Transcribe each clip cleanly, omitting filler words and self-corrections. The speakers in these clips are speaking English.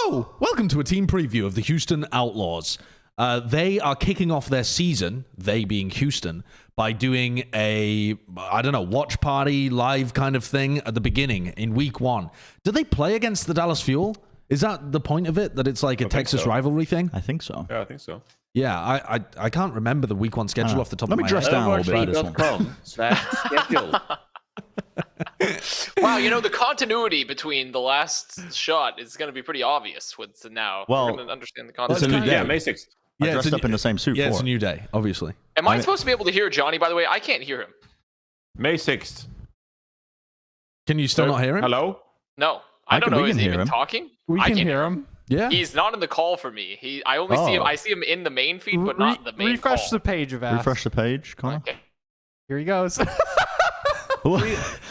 Hello! Welcome to a team preview of the Houston Outlaws. They are kicking off their season, they being Houston, by doing a, watch party, live kind of thing at the beginning in week 1. Did they play against the Dallas Fuel? Is that the point of it, that it's like a Texas rivalry thing? I think so. Yeah, I think so. Yeah, I can't remember the week 1 schedule off the top of my head. Let me dress down a little bit for this one. /schedule. Wow, the continuity between the last shot is going to be pretty obvious with now. Well, we're going to understand the continuity. It's a new day. Yeah, May 6th. I dressed up in the same suit Yeah, for it's a it. new day, obviously. Am I supposed to be able to hear Johnny, by the way? I can't hear him. May 6th. Can you still not hear him? Hello? No. I don't know. we Is can he hear even him. talking? We can hear him. Yeah. He's not in the call for me. I only see him. I see him in the main feed, but not the main Refresh call. the page of Avast. Refresh the page, Connor. Okay. Here he goes.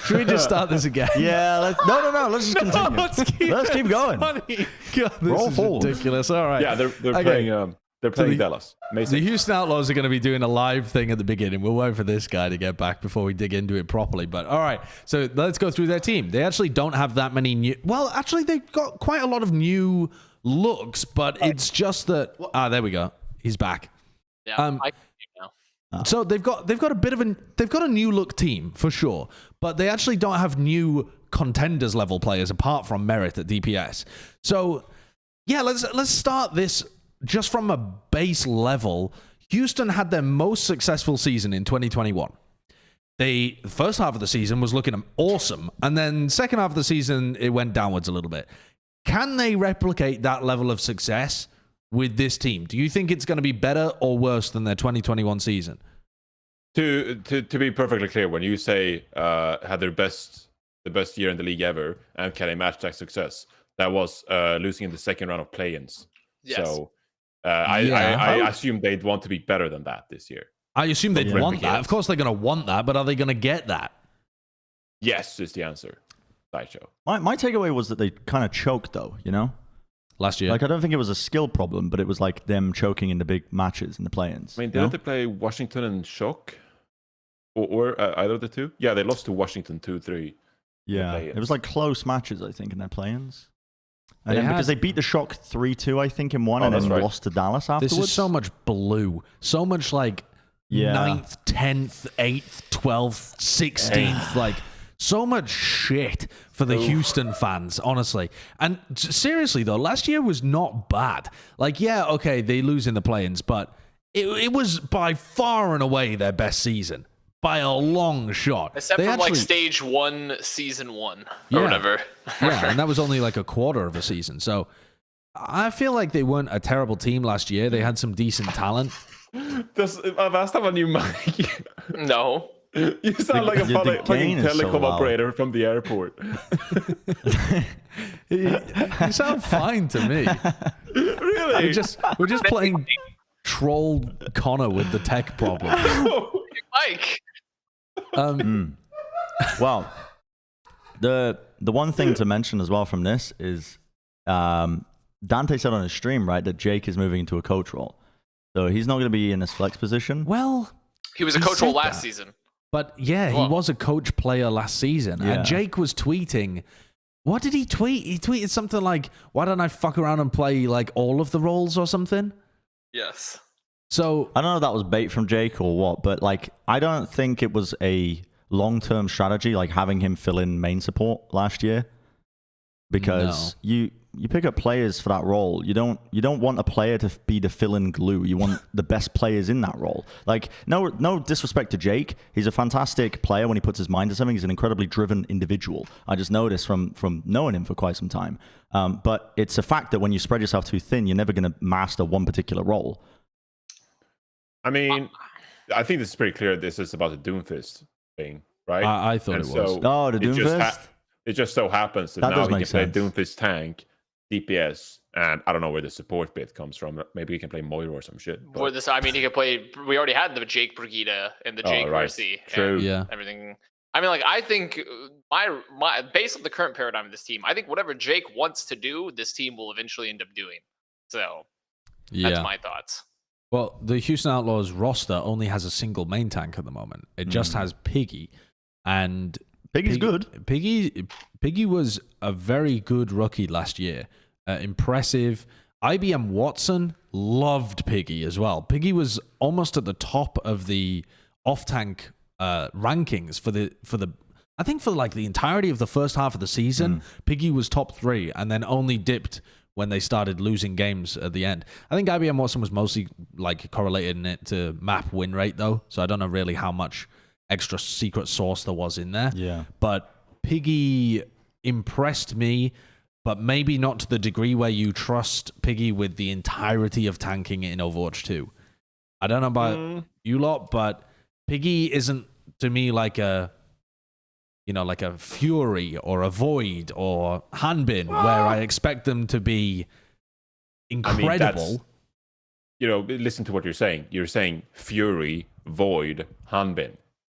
Should we just start this again? Yeah, no. Let's just continue. Let's keep going. Funny. God, this Roll is forward. ridiculous. All right. Yeah, they're Okay. playing. They're playing Dallas. May 6th. The Houston Outlaws are going to be doing a live thing at the beginning. We'll wait for this guy to get back before we dig into it properly. But all right, so let's go through their team. They actually don't have that many new. Well, actually, they've got quite a lot of new looks, but it's just that. There we go. He's back. Yeah, I can hear you now. So they've got a bit of a new look team for sure, but they actually don't have new contenders level players apart from Merit at DPS. So yeah, let's start this just from a base level. Houston had their most successful season in 2021. The first half of the season was looking awesome, and then second half of the season it went downwards a little bit. Can they replicate that level of success with this team? Do you think it's going to be better or worse than their 2021 season? To be perfectly clear, when you say had the best year in the league ever, and can they match that success? That was losing in the second round of play-ins. Yes. So I assume they'd want to be better than that this year. I assume they'd want that. Of course they're going to want that, but are they going to get that? Yes, is the answer. Sideshow. My takeaway was that they kind of choked, though, Last year. Like, I don't think it was a skill problem, but it was like them choking in the big matches in the play-ins. I mean, didn't they play Washington and Shock? Or either of the two? Yeah, they lost to Washington 2-3. Yeah, it was like close matches, I think, in their play-ins. And then because they beat the Shock 3-2, I think, in one, and then lost to Dallas afterwards. This is so much blue. So much like 9th, 10th, 8th, 12th, 16th. Like, so much shit for the Houston fans, honestly. And seriously, though, last year was not bad. Like, yeah, okay, they lose in the play-ins, but it was by far and away their best season. By a long shot. Except from like stage 1, season 1, or whatever. Yeah, and that was only like a quarter of a season. So I feel like they weren't a terrible team last year. They had some decent talent. Does Avast have a new mic? No. You sound like a fucking telecom operator from the airport. You sound fine to me. Really? We're just playing troll Connor with the tech problems. Mike. Well, the one thing to mention as well from this is Dante said on his stream, right, that Jake is moving into a coach role. So he's not going to be in this flex position. Well, he was a coach role last season. But yeah, he was a coach player last season. Yeah. And Jake was tweeting. What did he tweet? He tweeted something like, why don't I fuck around and play like all of the roles or something? Yes. So I don't know if that was bait from Jake or what, but like I don't think it was a long-term strategy like having him fill in main support last year, because you pick up players for that role. You don't want a player to be the fill-in glue. You want the best players in that role. Like no disrespect to Jake, he's a fantastic player when he puts his mind to something. He's an incredibly driven individual. I just noticed from knowing him for quite some time. But it's a fact that when you spread yourself too thin, you're never going to master one particular role. I mean, I think this is pretty clear. This is about the Doomfist thing, right? I thought it was. The Doomfist? It just so happens that now he can play Doomfist tank, DPS, and I don't know where the support bit comes from. Maybe he can play Moira or some shit. Or this, I mean, he could play. We already had the Jake Brigida and the Jake Mercy. True. Yeah. Everything. I mean, like, I think my based on the current paradigm of this team, I think whatever Jake wants to do, this team will eventually end up doing. So that's my thoughts. Well, the Houston Outlaws roster only has a single main tank at the moment. It just has Piggy. And Piggy's good. Piggy was a very good rookie last year. impressive. IBM Watson loved Piggy as well. Piggy was almost at the top of the off-tank rankings for the I think for like the entirety of the first half of the season. Piggy was top 3 and then only dipped when they started losing games at the end. I think IBM Watson was mostly like correlated in it to map win rate though, so I don't know really how much extra secret sauce there was in there. Yeah. But Piggy impressed me, but maybe not to the degree where you trust Piggy with the entirety of tanking in Overwatch 2. I don't know about you lot, but Piggy isn't to me like a Fury or a Void or Hanbin, where I expect them to be incredible. Listen to what you're saying. You're saying Fury, Void, Hanbin.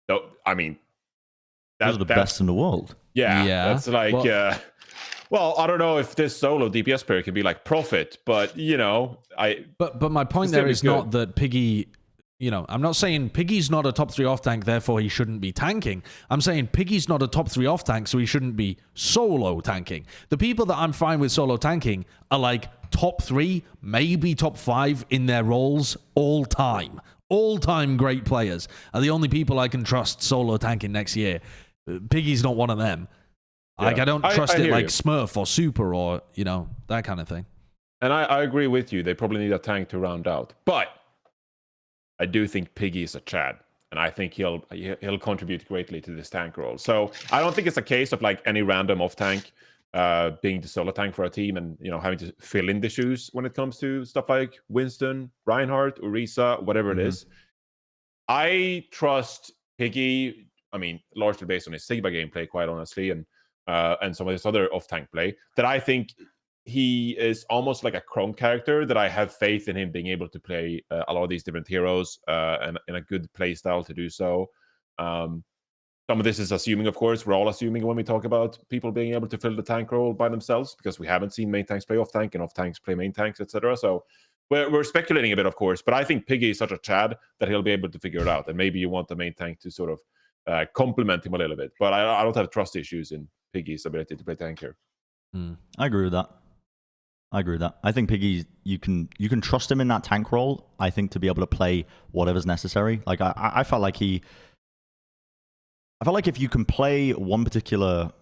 So, I mean, those are the best in the world. Yeah. That's like, well, I don't know if this solo DPS player can be like Prophet, but But my point there is not that Piggy. I'm not saying Piggy's not a top 3 off tank, therefore he shouldn't be tanking. I'm saying Piggy's not a top 3 off tank, so he shouldn't be solo tanking. The people that I'm fine with solo tanking are like top 3, maybe top 5 in their roles all time. All time great players are the only people I can trust solo tanking next year. Piggy's not one of them. Yeah. Like I don't trust it like you. Smurf or Super or that kind of thing. And I agree with you. They probably need a tank to round out, but I do think Piggy is a Chad, and I think he'll contribute greatly to this tank role. So I don't think it's a case of like any random off tank being the solo tank for a team and having to fill in the shoes when it comes to stuff like Winston, Reinhardt, Orisa, whatever it is. I trust Piggy. I mean, largely based on his Sigma gameplay, quite honestly, and some of his other off tank play. That I think he is almost like a Chrome character that I have faith in him being able to play a lot of these different heroes and in a good play style to do so. Some of this is assuming, of course, we're all assuming when we talk about people being able to fill the tank role by themselves, because we haven't seen main tanks play off tank and off tanks play main tanks, etc. So we're speculating a bit, of course, but I think Piggy is such a Chad that he'll be able to figure it out. And maybe you want the main tank to sort of complement him a little bit. But I don't have trust issues in Piggy's ability to play tank here. I agree with that. I think Piggy, you can trust him in that tank role, I think, to be able to play whatever's necessary. Like I felt like if you can play one particular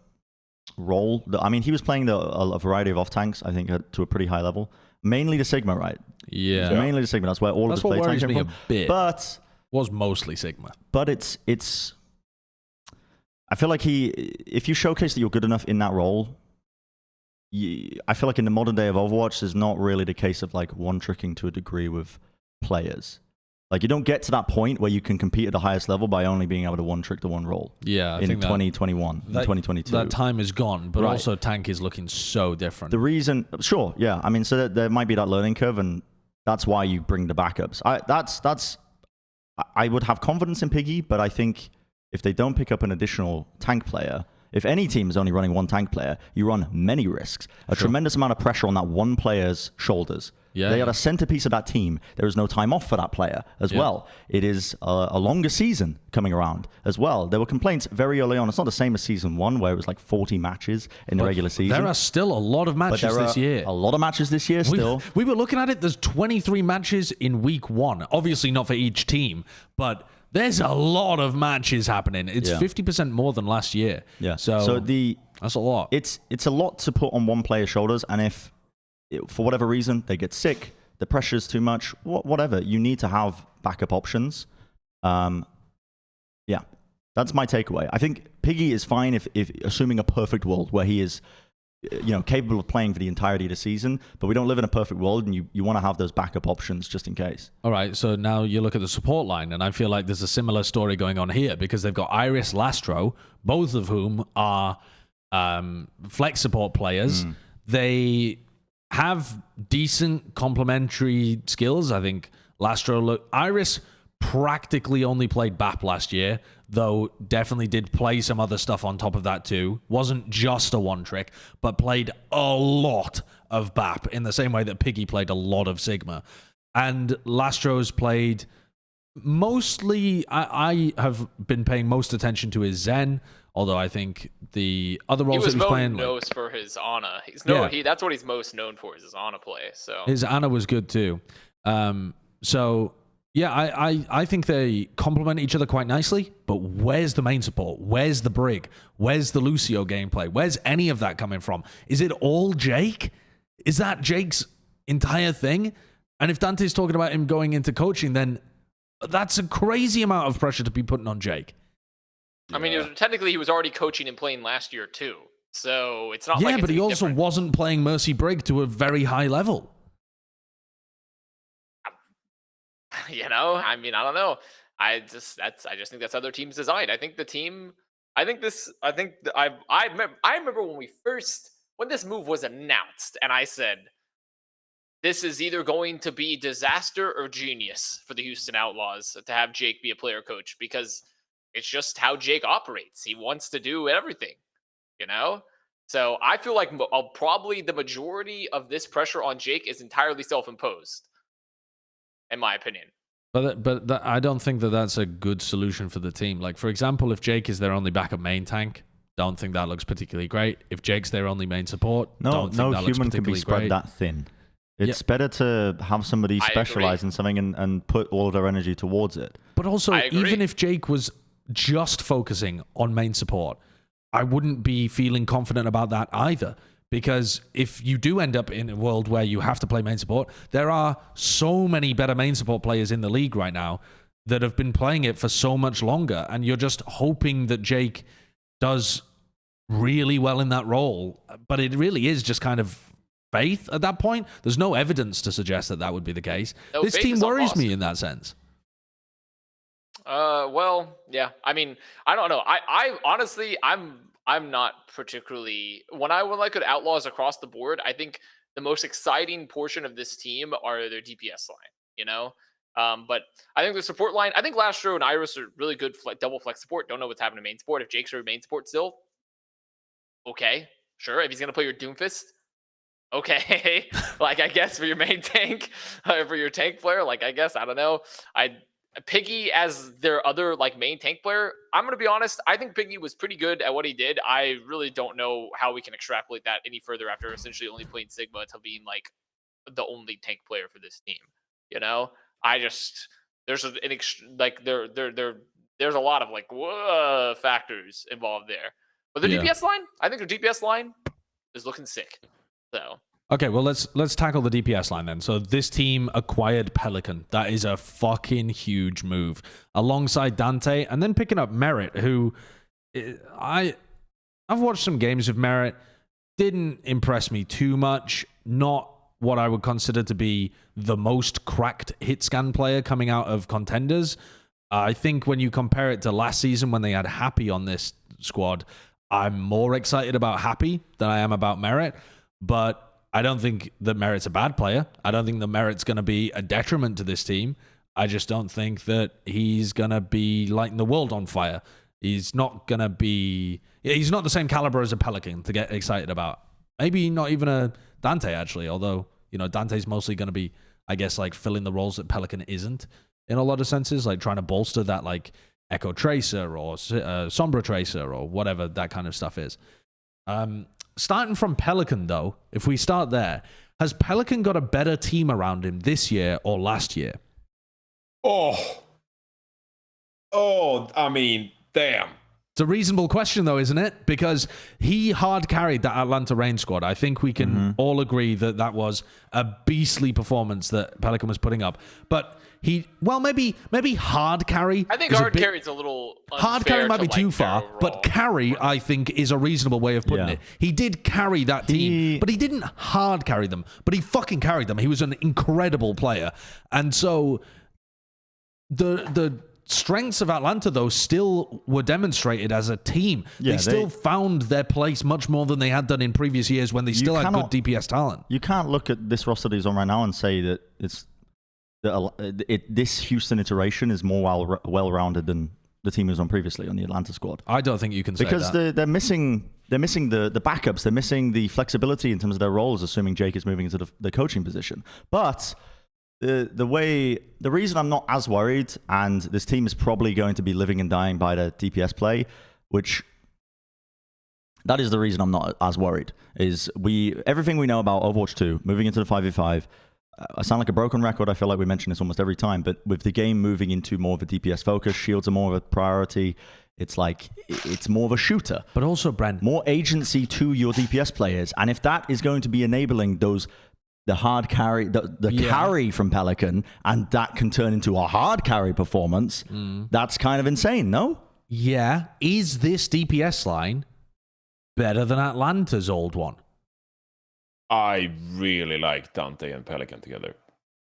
role, he was playing a variety of off tanks, I think, to a pretty high level. Mainly the Sigma, right? Yeah. So mainly the Sigma. That's where all of his play tank came from. A bit. But was mostly Sigma. But it's I feel like if you showcase that you're good enough in that role, I feel like in the modern day of Overwatch, there's not really the case of like one-tricking to a degree with players. Like you don't get to that point where you can compete at the highest level by only being able to one-trick the one role. Yeah, I in think 2021, in 2022. That time is gone, but also tank is looking so different. The reason, sure, yeah. So there might be that learning curve, and that's why you bring the backups. I would have confidence in Piggy, but I think if they don't pick up an additional tank player, if any team is only running one tank player, you run many risks. A tremendous amount of pressure on that one player's shoulders. Yeah, they are a centerpiece of that team. There is no time off for that player as well. It is a longer season coming around as well. There were complaints very early on. It's not the same as season 1 where it was like 40 matches in the regular season. There are still a lot of matches this year. A lot of matches this year still. We were looking at it. There's 23 matches in week 1. Obviously not for each team, but there's a lot of matches happening. It's 50% more than last year. Yeah. So that's a lot. It's a lot to put on one player's shoulders, and if for whatever reason they get sick, the pressure is too much, whatever, you need to have backup options. Yeah, that's my takeaway. I think Piggy is fine if assuming a perfect world where he is capable of playing for the entirety of the season, but we don't live in a perfect world, and you want to have those backup options just in case. All right, so now you look at the support line, and I feel like there's a similar story going on here because they've got Iris, Lastro, both of whom are flex support players. They have decent complementary skills. I think Iris practically only played BAP last year, though definitely did play some other stuff on top of that too. Wasn't just a one trick, but played a lot of BAP in the same way that Piggy played a lot of Sigma. And Lastro's played mostly, I have been paying most attention to his Zen, although I think the other roles that he's playing... He was for his Ana. That's what he's most known for, is his Ana play. So his Ana was good too. So... yeah, I think they complement each other quite nicely, but where's the main support? Where's the Brig? Where's the Lucio gameplay? Where's any of that coming from? Is it all Jake? Is that Jake's entire thing? And if Dante's talking about him going into coaching, then that's a crazy amount of pressure to be putting on Jake. I mean, technically he was already coaching and playing last year too, so it's not like... yeah, but he also wasn't playing Mercy Brig to a very high level. You know, I mean, I don't know. I just think that's how their team's designed. I remember when this move was announced, and I said, this is either going to be disaster or genius for the Houston Outlaws to have Jake be a player coach, because it's just how Jake operates. He wants to do everything, you know? So I feel like probably the majority of this pressure on Jake is entirely self-imposed, in my opinion. But I don't think that's a good solution for the team. Like, for example, if Jake is their only backup main tank, don't think that looks particularly great. If Jake's their only main support, don't think that looks particularly great. No human can be spread that thin. It's better to have somebody specialize in something and put all their energy towards it. But also, even if Jake was just focusing on main support, I wouldn't be feeling confident about that either. Because if you do end up in a world where you have to play main support, there are so many better main support players in the league right now that have been playing it for so much longer, and you're just hoping that Jake does really well in that role. But it really is just kind of faith at that point. There's no evidence to suggest that would be the case. No, this team worries me in that sense. Well, yeah. I mean, I don't know. I honestly, I'm not particularly... When I look at Outlaws across the board, I think the most exciting portion of this team are their DPS line, you know? But I think the support line... I think Lastro and Iris are really good double flex support. Don't know what's happening to main support. If Jake's your main support still, okay, sure. If he's going to play your Doomfist, okay. Like, I guess for your main tank, for your tank player, like, I guess, I don't know. Piggy as their other main tank player, I'm going to be honest, I think Piggy was pretty good at what he did. I really don't know how we can extrapolate that any further after essentially only playing Sigma to being the only tank player for this team. You know, there's a lot of factors involved there. But the DPS line, I think the DPS line is looking sick. So okay, well, let's tackle the DPS line then. So this team acquired Pelican. That is a fucking huge move. Alongside Dante, and then picking up Merit, who I've watched some games of Merit. Didn't impress me too much. Not what I would consider to be the most cracked hit scan player coming out of contenders. I think when you compare it to last season when they had Happy on this squad, I'm more excited about Happy than I am about Merit. But I don't think that Merit's a bad player. I don't think that Merit's going to be a detriment to this team. I just don't think that he's going to be lighting the world on fire. He's not going to be... He's not the same caliber as a Pelican to get excited about. Maybe not even a Dante, actually, although, you know, Dante's mostly going to be, I guess, filling the roles that Pelican isn't in a lot of senses, trying to bolster that, Echo Tracer or Sombra Tracer or whatever that kind of stuff is. Starting from Pelican, though, if we start there, has Pelican got a better team around him this year or last year? Oh, I mean, damn. It's a reasonable question, though, isn't it? Because he hard carried that Atlanta Reign squad. I think we can all agree that that was a beastly performance that Pelican was putting up. But maybe hard carry. I think hard carry is a little unfair. Hard carry might be too far, but carry, I think, is a reasonable way of putting it. He did carry that team, but he didn't hard carry them. But he fucking carried them. He was an incredible player. And so the strengths of Atlanta, though, still were demonstrated as a team. They still found their place much more than they had done in previous years when they still had good DPS talent. You can't look at this roster that he's on right now and say that this Houston iteration is more well-rounded than the team he was on previously on the Atlanta squad. I don't think you can say that. Because they're missing the backups. They're missing the flexibility in terms of their roles, assuming Jake is moving into the coaching position. But the reason I'm not as worried, and this team is probably going to be living and dying by the DPS play, which that is the reason I'm not as worried, is everything we know about Overwatch 2, moving into the 5v5, I sound like a broken record, I feel like we mention this almost every time, but with the game moving into more of a DPS focus, shields are more of a priority, it's like, it's more of a shooter. But also, Bren, more agency to your DPS players, and if that is going to be enabling the hard carry, the carry from Pelican, and that can turn into a hard carry performance, that's kind of insane, no? Yeah. Is this DPS line better than Atlanta's old one? I really like Dante and Pelican together.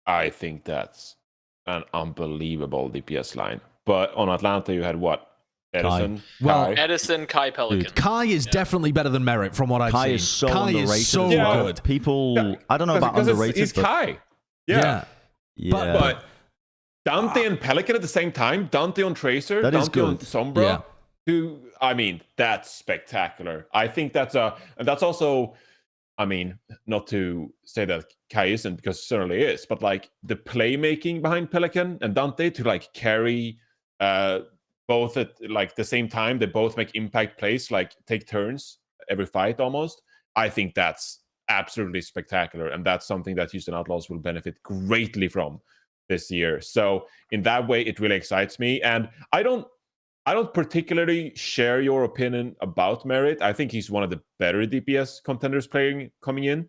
I think that's an unbelievable DPS line. But on Atlanta, you had what? Edison? Well, Kai? Edison, Kai, Pelican. Dude, Kai is definitely better than Merit from what I've Kai seen. is so Kai underrated. is so as well. good. People, I don't know about underrated. He's but, Kai. Yeah. But Dante and Pelican at the same time, Dante on Tracer, That is Dante on good. Sombra. I mean, that's spectacular. I think that's also, I mean, not to say that Kai isn't, because it certainly is, but like the playmaking behind Pelican and Dante to like carry both at like the same time, they both make impact plays, like take turns every fight almost. I think that's absolutely spectacular, and that's something that Houston Outlaws will benefit greatly from this year. So in that way, it really excites me, and I don't particularly share your opinion about Merit. I think he's one of the better DPS contenders coming in.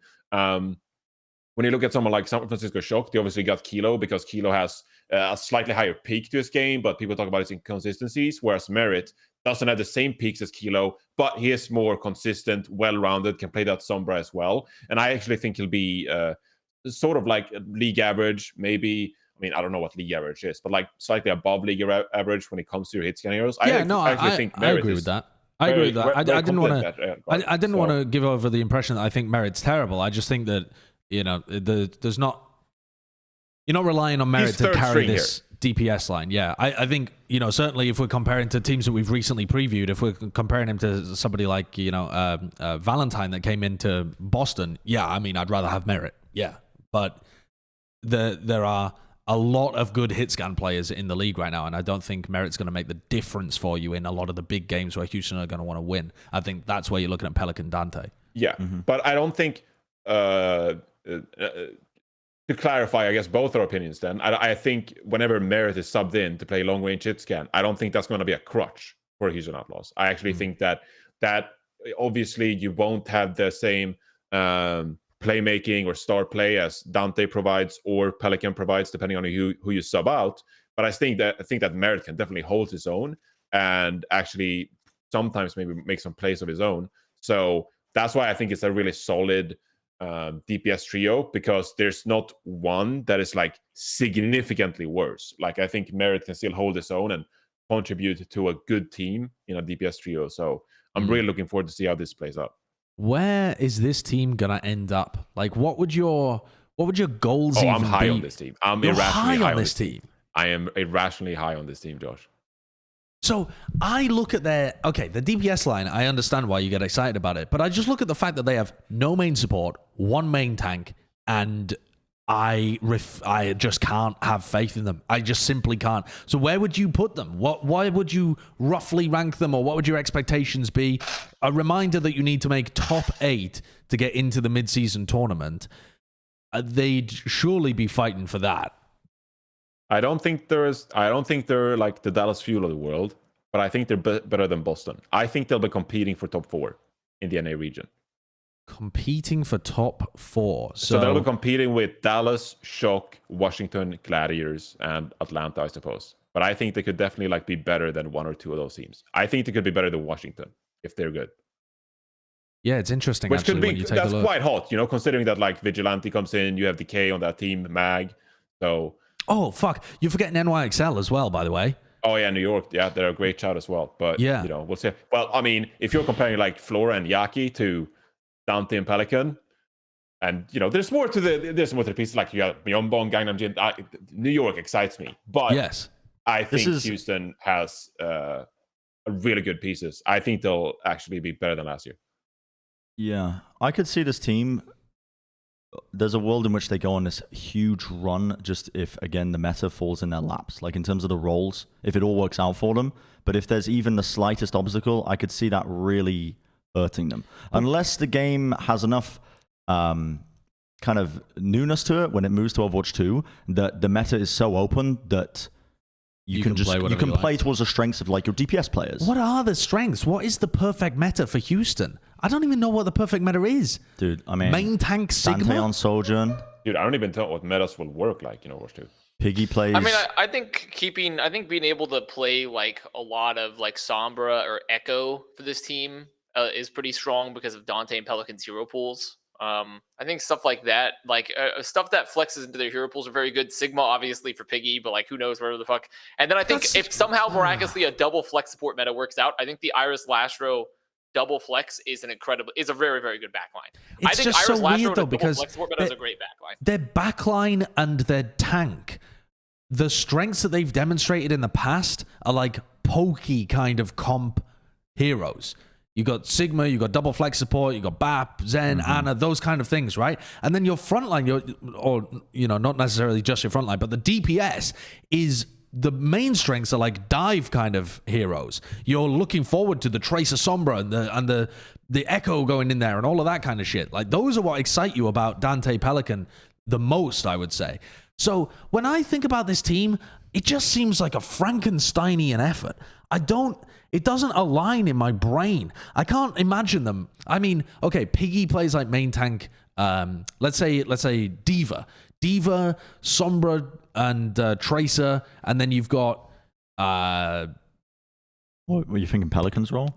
When you look at someone like San Francisco Shock, they obviously got Kilo because Kilo has a slightly higher peak to his game, but people talk about his inconsistencies, whereas Merit doesn't have the same peaks as Kilo, but he is more consistent, well-rounded, can play that Sombra as well. And I actually think he'll be sort of like league average, maybe. I mean, I don't know what league average is, but like slightly above league average when it comes to your hit scanning errors. I agree with that. I agree with that. I didn't want to give over the impression that I think Merit's terrible. I just think that, you know, there's not, you're not relying on Merit to carry this DPS line. Yeah, I think, you know, certainly if we're comparing to teams that we've recently previewed, if we're comparing him to somebody like, you know, Valentine that came into Boston, yeah, I mean, I'd rather have Merit. Yeah, but there are a lot of good hit scan players in the league right now, and I don't think Merit's going to make the difference for you in a lot of the big games where Houston are going to want to win. I think that's where you're looking at Pelican Dante. Yeah, but I don't think, to clarify, I guess, both our opinions then, I think whenever Merit is subbed in to play long-range hit scan, I don't think that's going to be a crutch for Houston Outlaws. I actually think that obviously you won't have the same playmaking or star play as Dante provides or Pelican provides, depending on who you sub out. But I think that Merit can definitely hold his own and actually sometimes maybe make some plays of his own. So that's why I think it's a really solid DPS trio, because there's not one that is like significantly worse. Like I think Merit can still hold his own and contribute to a good team in a DPS trio. So I'm really looking forward to see how this plays out. Where is this team gonna end up? Like, what would your goals even be? I'm high on this team. I'm You're irrationally high on this team. I am irrationally high on this team, Josh. So I look at the DPS line. I understand why you get excited about it, but I just look at the fact that they have no main support, one main tank, and I just can't have faith in them. I just simply can't. So where would you put them? Why would you roughly rank them, or what would your expectations be? A reminder that you need to make top 8 to get into the mid-season tournament. They'd surely be fighting for that. I don't think they're like the Dallas Fuel of the world, but I think they're better than Boston. I think they'll be competing for top 4 in the NA region. Competing for top 4. So they'll be competing with Dallas, Shock, Washington, Gladiators, and Atlanta, I suppose. But I think they could definitely like be better than one or two of those teams. I think they could be better than Washington if they're good. Yeah, it's interesting. Which actually, could be, when you take that's a look. quite hot, you know, considering that like Vigilante comes in, you have Decay on that team, Mag. So. Oh fuck! You're forgetting NYXL as well, by the way. Oh yeah, New York. Yeah, they're a great shout as well. But yeah, you know, we'll see. Well, I mean, if you're comparing like Flora and Yaki to Dante and Pelican, and you know, there's more to the piece. Like you got Myeonbong, Gangnam Jin. New York excites me, but yes, I think Houston has really good pieces. I think they'll actually be better than last year. Yeah, I could see this team there's a world in which they go on this huge run just if, again, the meta falls in their laps. Like in terms of the roles, if it all works out for them. But if there's even the slightest obstacle, I could see that really hurting them. Unless the game has enough kind of newness to it when it moves to Overwatch 2, that the meta is so open that you can play towards the strengths of like your DPS players. What are the strengths? What is the perfect meta for Houston? I don't even know what the perfect meta is. Dude, I mean, main tank Sigma Dante on Sojourn. Dude, I don't even know what metas will work like in Overwatch 2. Piggy plays. I mean, I think being able to play like a lot of like Sombra or Echo for this team is pretty strong because of Dante and Pelican's hero pools. I think stuff like that, like stuff that flexes into their hero pools are very good. Sigma, obviously, for Piggy, but like who knows where the fuck. And then I think if somehow miraculously a double flex support meta works out, I think the Iris Lastro double flex is a very, very good backline. It's just so weird though because flex support meta is a great backline. Their backline and their tank, the strengths that they've demonstrated in the past are like pokey kind of comp heroes. You got Sigma, you got double flex support, you got BAP, Zen, Ana, those kind of things, right? And then your frontline, not necessarily just your frontline, but the DPS is the main strengths are like dive kind of heroes. You're looking forward to the Tracer Sombra and the Echo going in there and all of that kind of shit. Like those are what excite you about Dante Pelican the most, I would say. So when I think about this team, it just seems like a Frankensteinian effort. It doesn't align in my brain. I can't imagine them. I mean, okay, Piggy plays like main tank. Let's say Diva, Sombra, and Tracer, and then you've got. What were you thinking? Pelican's role?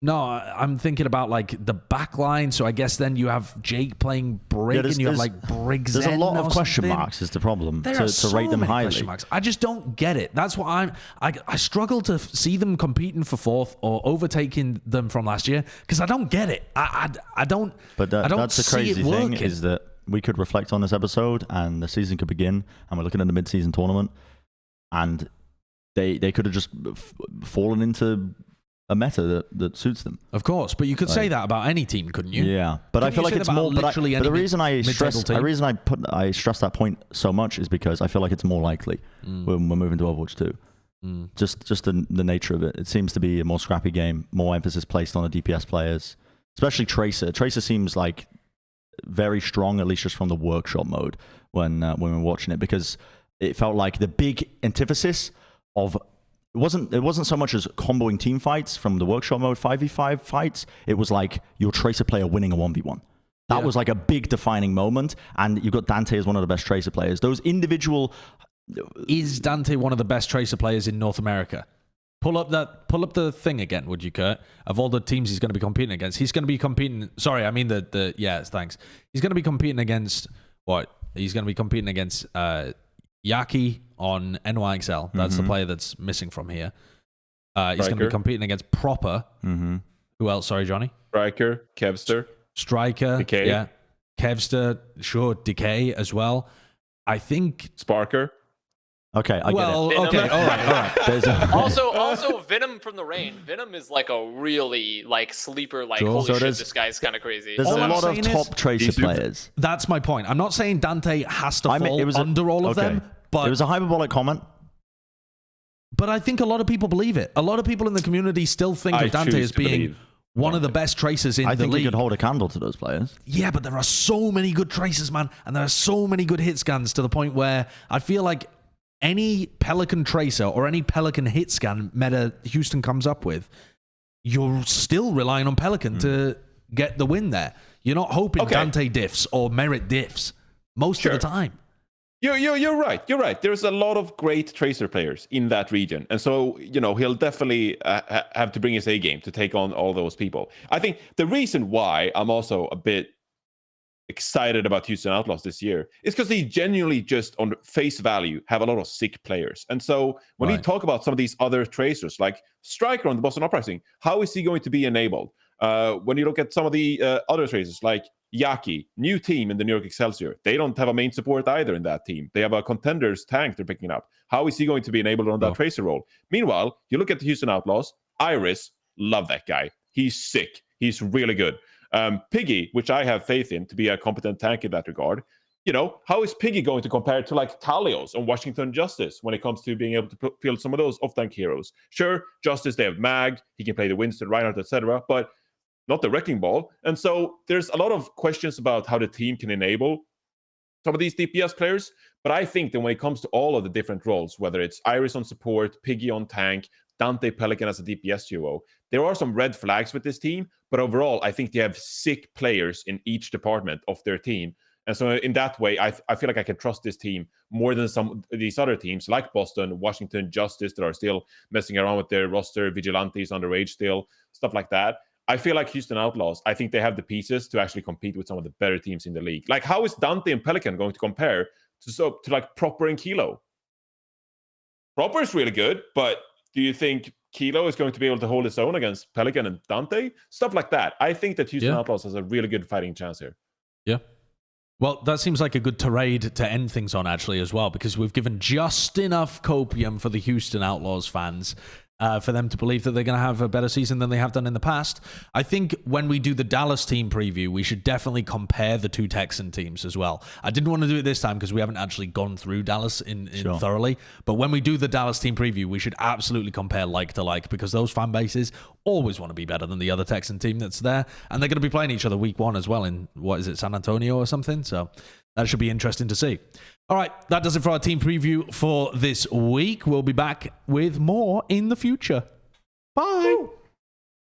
No, I'm thinking about like the back line. So I guess then you have Jake playing Brig, and you have like Briggs. There's a lot of question marks is the problem to rate them highly. I just don't get it. That's what I struggle to see them competing for fourth or overtaking them from last year because I don't get it. I don't. But that's the crazy thing is that we could reflect on this episode and the season could begin and we're looking at the mid-season tournament and they could have just fallen into a meta that suits them. Of course, but you could say that about any team, couldn't you? Yeah, but I feel like it's more. But the reason I stress that point so much is because I feel like it's more likely when we're moving to Overwatch 2. Just the nature of it. It seems to be a more scrappy game, more emphasis placed on the DPS players, especially Tracer. Tracer seems like very strong, at least just from the workshop mode when we were watching it, because it felt like the big antithesis of. It wasn't so much as comboing team fights from the workshop mode 5v5 fights. It was like your Tracer player winning a 1v1. That was like a big defining moment. And you've got Dante as one of the best Tracer players. Those individual... Is Dante one of the best Tracer players in North America? Pull up the thing again, would you, Kurt? Of all the teams he's going to be competing against. He's going to be competing... Sorry, I mean thanks. He's going to be competing against... What? He's going to be competing against... Yaki on NYXL. That's the player that's missing from here. He's going to be competing against Proper. Who else? Sorry, Johnny. Striker, Striker. Decay. Yeah. Kevster. Sure. Decay as well. I think... Sparker. Okay, I get it. Okay, all right. Also, Venom from the Rain. Venom is like a really like sleeper. Like holy shit, this guy's kind of crazy. There's a lot of top Tracer players. That's my point. I'm not saying Dante has to fall under all of them, but it was a hyperbolic comment. But I think a lot of people believe it. A lot of people in the community still think of Dante as being one of the best Tracers in the league. I think he could hold a candle to those players. Yeah, but there are so many good Tracers, man, and there are so many good hit scans to the point where I feel like any Pelican Tracer or any Pelican hit scan meta Houston comes up with, you're still relying on Pelican to get the win there. You're not hoping Dante diffs or Merit diffs most of the time. You're right. You're right. There's a lot of great Tracer players in that region. And so, he'll definitely have to bring his A game to take on all those people. I think the reason why I'm also a bit excited about Houston Outlaws this year is because they genuinely just on face value have a lot of sick players. And so when you talk about some of these other Tracers like Striker on the Boston Uprising, how is he going to be enabled? When you look at some of the other Tracers like Yaki, new team in the New York Excelsior, they don't have a main support either in that team. They have a contenders tank they're picking up. How is he going to be enabled on that Tracer role? Meanwhile, you look at the Houston Outlaws, Iris, love that guy. He's sick. He's really good. Piggy, which I have faith in to be a competent tank in that regard. How is Piggy going to compare to like Talios and Washington Justice when it comes to being able to field some of those off-tank heroes? Sure, Justice, they have Mag, he can play the Winston, Reinhardt, etc., but not the Wrecking Ball. And so there's a lot of questions about how the team can enable some of these DPS players. But I think that when it comes to all of the different roles, whether it's Iris on support, Piggy on tank, Dante Pelican as a DPS duo, there are some red flags with this team. But overall, I think they have sick players in each department of their team. And so in that way, I feel like I can trust this team more than some of these other teams like Boston, Washington, Justice that are still messing around with their roster, Vigilantes underage still, stuff like that. I feel like Houston Outlaws, I think they have the pieces to actually compete with some of the better teams in the league. Like, how is Dante and Pelican going to compare to like Proper and Kilo? Proper is really good, but do you think Kilo is going to be able to hold his own against Pelican and Dante? Stuff like that. I think that Houston Outlaws has a really good fighting chance here. Yeah. Well, that seems like a good tirade to end things on, actually, as well, because we've given just enough copium for the Houston Outlaws fans for them to believe that they're going to have a better season than they have done in the past. I think when we do the Dallas team preview, we should definitely compare the two Texan teams as well. I didn't want to do it this time because we haven't actually gone through Dallas in thoroughly. But when we do the Dallas team preview, we should absolutely compare like to like, because those fan bases always want to be better than the other Texan team that's there. And they're going to be playing each other week 1 as well in, San Antonio or something? So that should be interesting to see. All right, that does it for our team preview for this week. We'll be back with more in the future. Bye. Woo.